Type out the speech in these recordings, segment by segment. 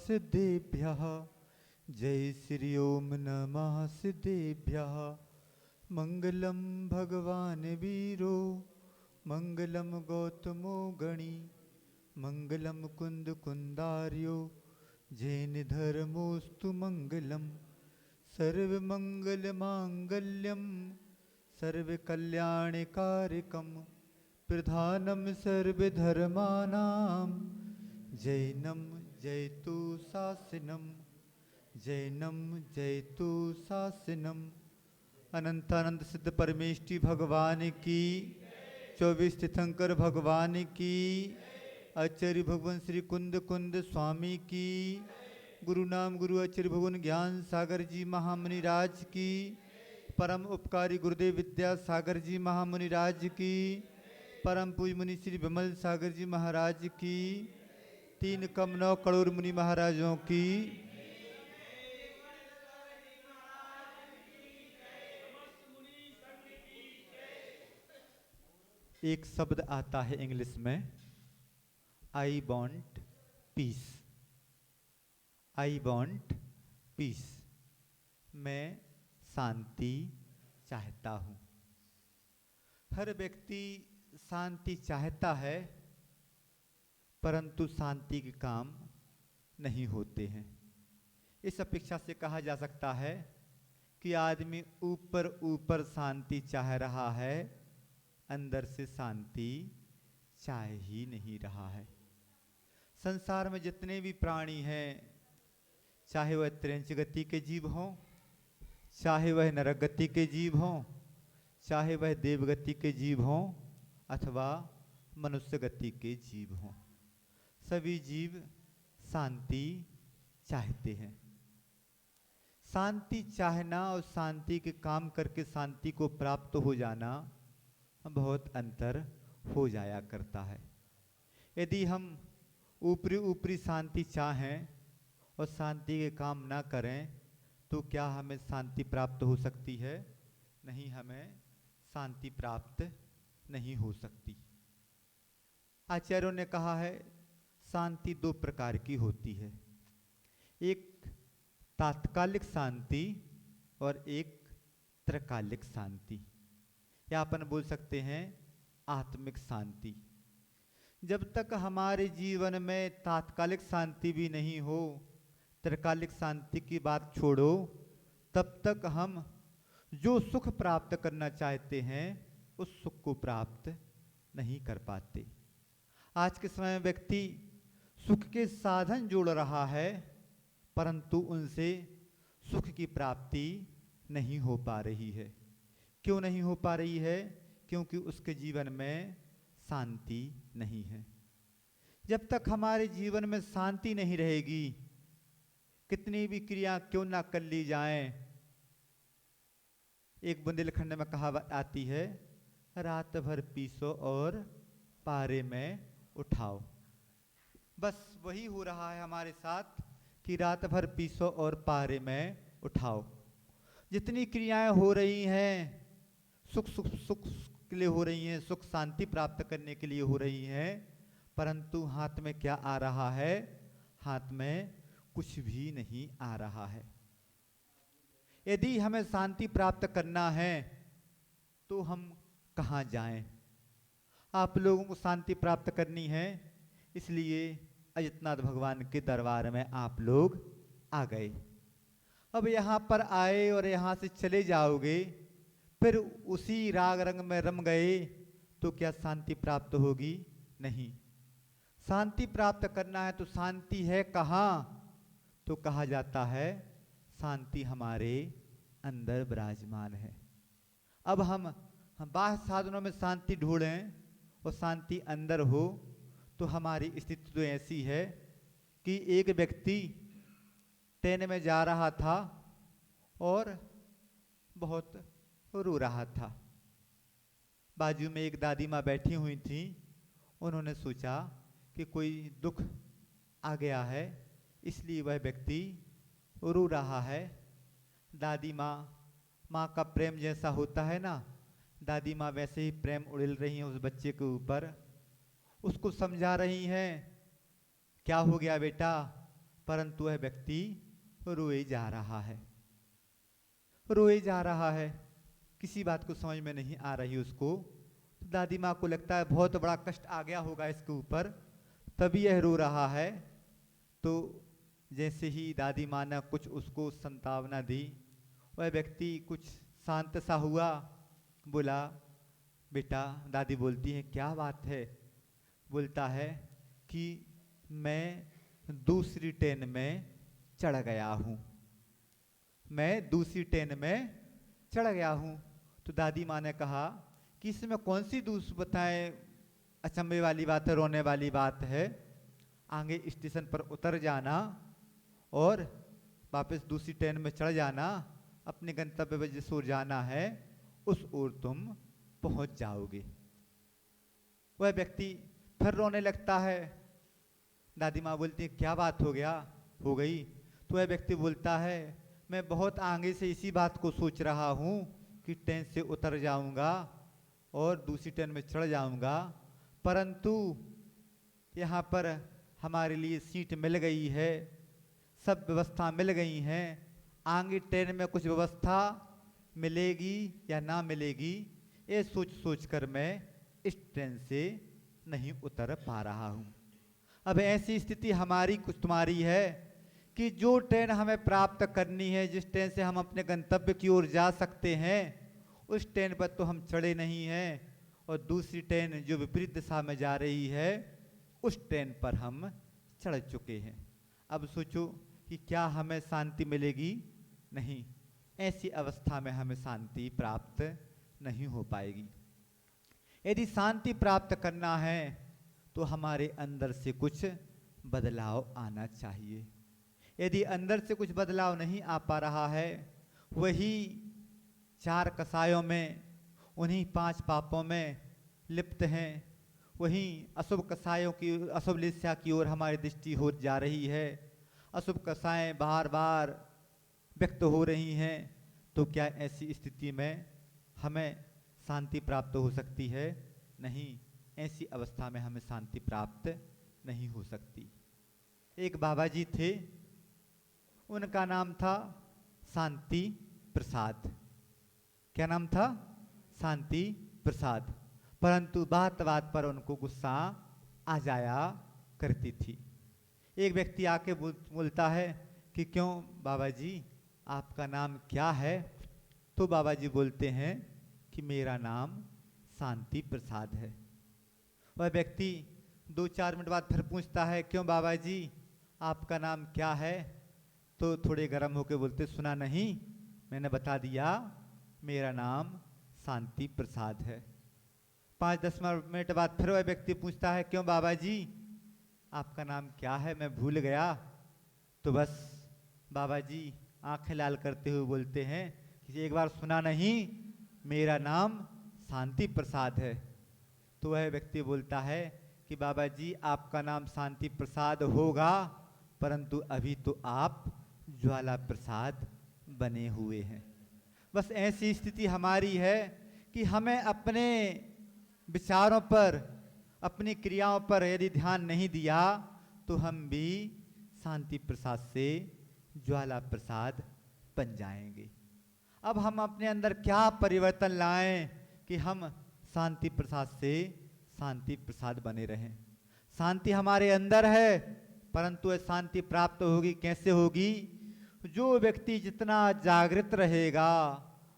सिद्धेभ्यः। जय श्री ओम नमः सिद्धेभ्यः। मंगलम भगवान वीरो मंगलम गौतमो गणी मंगलम कुंद कुंदार्यो जैन धर्मोस्तु मंगलम। सर्वमंगल मांगल्यम सर्वकल्याणकारकम प्रधानम सर्वधर्मानां जैनम जयतु शासनम। जैनम जयतु शासनम। अनंतानंद सिद्ध परमेष्टि भगवान की, 24 तीर्थंकर भगवान की, आचार्य भगवान श्री कुंद कुंद स्वामी की, गुरु नाम गुरु आचार्य भगवान ज्ञान सागर जी महामुनि राज की, परम उपकारी गुरुदेव विद्या सागर जी महामुनि राज की, परम पूज मुनि श्री विमल सागर जी महाराज की, 3 करोड़ मुनि महाराजों की। एक शब्द आता है इंग्लिश में, I want piece. I want piece, मैं शांति चाहता हूँ। हर व्यक्ति शांति चाहता है, परंतु शांति के काम नहीं होते हैं। इस अपेक्षा से कहा जा सकता है कि आदमी ऊपर ऊपर शांति चाह रहा है, अंदर से शांति चाह ही नहीं रहा है। संसार में जितने भी प्राणी हैं, चाहे वह त्रिंच गति के जीव हों, चाहे वह नरक गति के जीव हों, चाहे वह देवगति के जीव हों अथवा मनुष्य गति के जीव हों, सभी जीव शांति चाहते हैं। शांति चाहना और शांति के काम करके शांति को प्राप्त हो जाना बहुत अंतर हो जाया करता है। यदि हम ऊपरी ऊपरी शांति चाहें और शांति के काम ना करें तो क्या हमें शांति प्राप्त हो सकती है? नहीं, हमें शांति प्राप्त नहीं हो सकती। आचार्यों ने कहा है शांति 2 प्रकार की होती है, एक तात्कालिक शांति और एक त्रकालिक शांति, या अपन बोल सकते हैं आत्मिक शांति। जब तक हमारे जीवन में तात्कालिक शांति भी नहीं हो, त्रकालिक शांति की बात छोड़ो, तब तक हम जो सुख प्राप्त करना चाहते हैं उस सुख को प्राप्त नहीं कर पाते। आज के समय में व्यक्ति सुख के साधन जोड़ रहा है, परंतु उनसे सुख की प्राप्ति नहीं हो पा रही है। क्यों नहीं हो पा रही है? क्योंकि उसके जीवन में शांति नहीं है। जब तक हमारे जीवन में शांति नहीं रहेगी, कितनी भी क्रिया क्यों ना कर ली जाएं, एक बुंदेलखंड में कहावत आती है, रात भर पीसो और पारे में उठाओ। बस वही हो रहा है हमारे साथ कि रात भर पीसो और पारे में उठाओ। जितनी क्रियाएं हो रही हैं सुख सुख सुख के लिए हो रही हैं, सुख शांति प्राप्त करने के लिए हो रही हैं, परंतु हाथ में क्या आ रहा है? हाथ में कुछ भी नहीं आ रहा है। यदि हमें शांति प्राप्त करना है तो हम कहाँ जाएं? आप लोगों को शांति प्राप्त करनी है, इसलिए अजितनाथ भगवान के दरबार में आप लोग आ गए। अब यहाँ पर आए और यहाँ से चले जाओगे, फिर उसी राग रंग में रम गए तो क्या शांति प्राप्त होगी? नहीं। शांति प्राप्त करना है तो शांति है कहाँ? तो कहा जाता है शांति हमारे अंदर विराजमान है। अब हम बाह्य साधनों में शांति ढूंढें और शांति अंदर हो तो हमारी स्थिति तो ऐसी है कि एक व्यक्ति ट्रेन में जा रहा था और बहुत रो रहा था। बाजू में एक दादी माँ बैठी हुई थी। उन्होंने सोचा कि कोई दुख आ गया है, इसलिए वह व्यक्ति रो रहा है। दादी माँ का प्रेम जैसा होता है ना, दादी माँ वैसे ही प्रेम उड़ेल रही हैं उस बच्चे के ऊपर, उसको समझा रही हैं, क्या हो गया बेटा, परंतु वह व्यक्ति रोए जा रहा है, रोए जा रहा है, किसी बात को समझ में नहीं आ रही उसको। तो दादी माँ को लगता है बहुत बड़ा कष्ट आ गया होगा इसके ऊपर, तभी यह रो रहा है। तो जैसे ही दादी माँ ने कुछ उसको सांत्वना दी, वह व्यक्ति कुछ शांत सा हुआ, बोला बेटा, दादी बोलती है क्या बात है? बोलता है कि मैं दूसरी ट्रेन में चढ़ गया हूँ, मैं दूसरी ट्रेन में चढ़ गया हूँ। तो दादी माँ ने कहा कि इसमें कौन सी बताएं अचंभे वाली बात है, रोने वाली बात है। आगे स्टेशन पर उतर जाना और वापस दूसरी ट्रेन में चढ़ जाना, अपने गंतव्य पर जिस ओर जाना है उस ओर तुम पहुंच जाओगे। वह व्यक्ति फिर रोने लगता है। दादी माँ बोलती है क्या बात हो गया, हो गई? तो वह व्यक्ति बोलता है मैं बहुत आगे से इसी बात को सोच रहा हूँ कि ट्रेन से उतर जाऊंगा और दूसरी ट्रेन में चढ़ जाऊंगा, परंतु यहाँ पर हमारे लिए सीट मिल गई है, सब व्यवस्था मिल गई हैं, आगे ट्रेन में कुछ व्यवस्था मिलेगी या ना मिलेगी, ये सोच सोच कर मैं इस ट्रेन से नहीं उतर पा रहा हूँ। अब ऐसी स्थिति हमारी कुछ तुम्हारी है कि जो ट्रेन हमें प्राप्त करनी है, जिस ट्रेन से हम अपने गंतव्य की ओर जा सकते हैं, उस ट्रेन पर तो हम चढ़े नहीं हैं, और दूसरी ट्रेन जो विपरीत दिशा में जा रही है उस ट्रेन पर हम चढ़ चुके हैं। अब सोचो कि क्या हमें शांति मिलेगी? नहीं, ऐसी अवस्था में हमें शांति प्राप्त नहीं हो पाएगी। यदि शांति प्राप्त करना है तो हमारे अंदर से कुछ बदलाव आना चाहिए। यदि अंदर से कुछ बदलाव नहीं आ पा रहा है, वही 4 कसायों में, उन्हीं 5 पापों में लिप्त हैं, वहीं अशुभ कसायों की, अशुभ लिस्या की ओर हमारी दृष्टि हो जा रही है, अशुभ कसाएं बार बार व्यक्त हो रही हैं, तो क्या ऐसी स्थिति में हमें शांति प्राप्त हो सकती है? नहीं, ऐसी अवस्था में हमें शांति प्राप्त नहीं हो सकती। एक बाबा जी थे, उनका नाम था शांति प्रसाद। क्या नाम था? शांति प्रसाद। परंतु बात बात पर उनको गुस्सा आ जाया करती थी। एक व्यक्ति आके बोलता है कि क्यों बाबा जी, आपका नाम क्या है? तो बाबा जी बोलते हैं कि मेरा नाम शांति प्रसाद है। वह व्यक्ति 2-4 मिनट बाद फिर पूछता है क्यों बाबा जी, आपका नाम क्या है? तो थोड़े गर्म होकर बोलते, सुना नहीं, मैंने बता दिया, मेरा नाम शांति प्रसाद है। 5-10 मिनट बाद फिर वह व्यक्ति पूछता है क्यों बाबा जी, आपका नाम क्या है? मैं भूल गया। तो बस बाबा जी आंखें लाल करते हुए बोलते हैं कि एक बार सुना नहीं, मेरा नाम शांति प्रसाद है। तो वह व्यक्ति बोलता है कि बाबा जी आपका नाम शांति प्रसाद होगा, परंतु अभी तो आप ज्वाला प्रसाद बने हुए हैं। बस ऐसी स्थिति हमारी है कि हमें अपने विचारों पर, अपनी क्रियाओं पर यदि ध्यान नहीं दिया तो हम भी शांति प्रसाद से ज्वाला प्रसाद बन जाएंगे। अब हम अपने अंदर क्या परिवर्तन लाएं कि हम शांति प्रसाद से शांति प्रसाद बने रहें? शांति हमारे अंदर है, परंतु यह शांति प्राप्त होगी कैसे होगी? जो व्यक्ति जितना जागृत रहेगा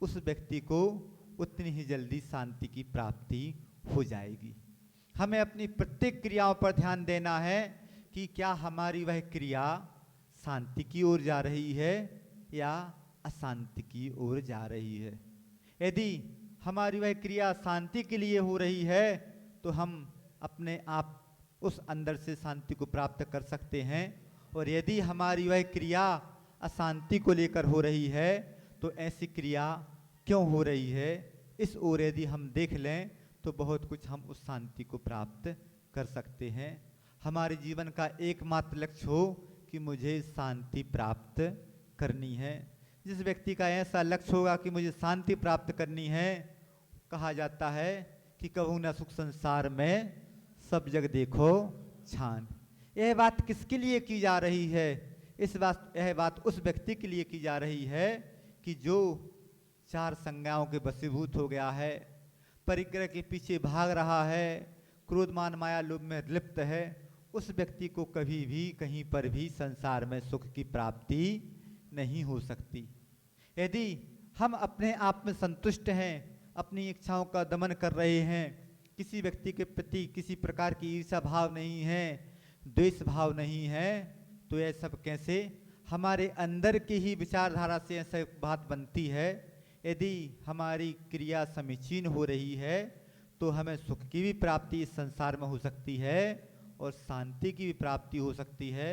उस व्यक्ति को उतनी ही जल्दी शांति की प्राप्ति हो जाएगी। हमें अपनी प्रत्येक क्रियाओं पर ध्यान देना है कि क्या हमारी वह क्रिया शांति की ओर जा रही है या अशांति की ओर जा रही है। यदि हमारी वह क्रिया शांति के लिए हो रही है तो हम अपने आप उस अंदर से शांति को प्राप्त कर सकते हैं, और यदि हमारी वह क्रिया अशांति को लेकर हो रही है तो ऐसी क्रिया क्यों हो रही है, इस ओर यदि हम देख लें तो बहुत कुछ हम उस शांति को प्राप्त कर सकते हैं। हमारे जीवन का एकमात्र लक्ष्य हो कि मुझे शांति प्राप्त करनी है। जिस व्यक्ति का ऐसा लक्ष्य होगा कि मुझे शांति प्राप्त करनी है, कहा जाता है कि कहूँ न सुख संसार में, सब जग देखो छान। यह बात किसके लिए की जा रही है? यह बात उस व्यक्ति के लिए की जा रही है कि जो चार संज्ञाओं के वशीभूत हो गया है, परिग्रह के पीछे भाग रहा है, क्रोध मान माया लोभ में लिप्त है। उस व्यक्ति को कभी भी कहीं पर भी संसार में सुख की प्राप्ति नहीं हो सकती। यदि हम अपने आप में संतुष्ट हैं, अपनी इच्छाओं का दमन कर रहे हैं, किसी व्यक्ति के प्रति किसी प्रकार की ईर्ष्या भाव नहीं है, द्वेष भाव नहीं है, तो यह सब कैसे? हमारे अंदर की ही विचारधारा से ऐसा बात बनती है। यदि हमारी क्रिया समीचीन हो रही है तो हमें सुख की भी प्राप्ति इस संसार में हो सकती है और शांति की भी प्राप्ति हो सकती है।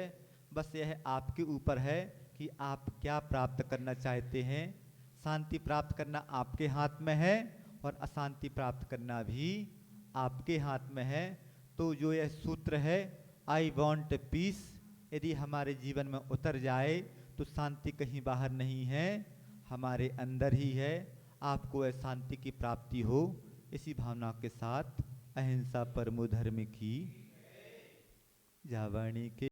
बस यह आपके ऊपर है कि आप क्या प्राप्त करना चाहते हैं। शांति प्राप्त करना आपके हाथ में है और अशांति प्राप्त करना भी आपके हाथ में है। तो जो यह सूत्र है आई वॉन्ट पीस, यदि हमारे जीवन में उतर जाए तो शांति कहीं बाहर नहीं है, हमारे अंदर ही है। आपको यह शांति की प्राप्ति हो, इसी भावना के साथ अहिंसा परमो धर्म की जावाणी के